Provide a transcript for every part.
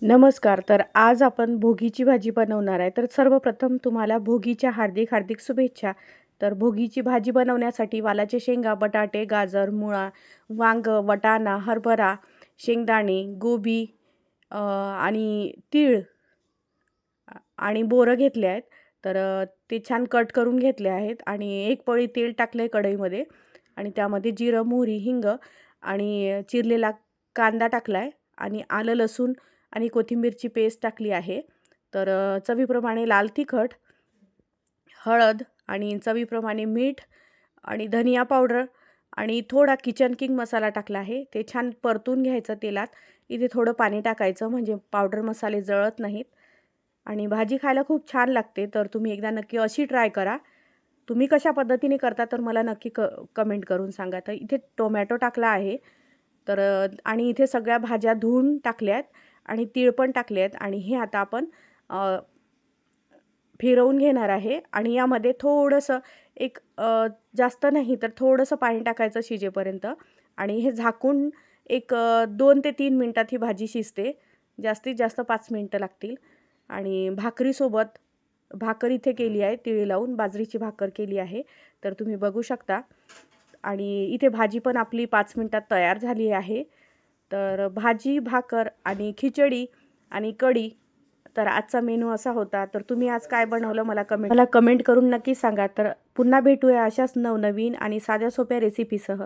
नमस्कार. तर आज आपण भोगीची भाजी बनवणार आहे. तर सर्वप्रथम तुम्हाला भोगीच्या हार्दिक हार्दिक शुभेच्छा. तर भोगीची भाजी बनवण्यासाठी वालाचे शेंगा, बटाटे, गाजर, मुळा, वांगं, वाटाणा, हरभरा, शेंगदाणे, गोबी आणि तीळ आणि बोरं घेतले आहेत. तर ते छान कट करून घेतले आहेत आणि एक पळी तेल टाकलं आहे कढईमध्ये आणि त्यामध्ये जिरं, मोहरी, हिंग आणि चिरलेला कांदा टाकला आहे आणि आलं, लसूण आणि कोथिंबीरची पेस्ट टाकली आहे. तर चवीप्रमाणे लाल तिखट, हळद आणि चवीप्रमाणे मीठ आणि धनिया पावडर आणि थोडा किचन किंग मसाला टाकला आहे. ते छान परतून घ्यायचं तेलात. इथे थोडं पाणी टाकायचं म्हणजे पावडर मसाले जळत नाहीत आणि भाजी खायला खूप छान लागते. तर तुम्ही एकदा नक्की अशी ट्राय करा. तुम्ही कशा पद्धतीने करता तर मला नक्की कमेंट करून सांगा. तर इथे टोमॅटो टाकला आहे. तर आणि इथे सगळ्या भाज्या धुवून टाकल्यात आणि तीळ पण टाकले आहेत आणि हे आता आपण फिरवून घेणार आहे आणि यामध्ये थोडंसं एक जास्त नाही तर थोडंसं पाणी टाकायचं शिजेपर्यंत आणि हे झाकून एक 2 ते 3 मिनटात ही भाजी शिजते. जास्तीत जास्त 5 मिनिटं लागतील आणि भाकरीसोबत भाकर इथे केली आहे तिळी लावून बाजरीची भाकर केली आहे. तर तुम्ही बघू शकता आणि इथे भाजी पण आपली 5 मिनिटात तयार झाली आहे. तर भाजी, भाकर आणि खिचडी आणि कढी तर आजचा मेनू असा होता. तर तुम्ही आज काय बनवलं मला कमेंट करून नक्की सांगा. तर पुन्हा भेटूया अशाच नवनवीन आणि साध्या सोप्या रेसिपीसह.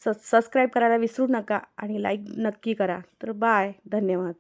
सबस्क्राईब करायला विसरू नका आणि लाईक नक्की करा. तर बाय. धन्यवाद.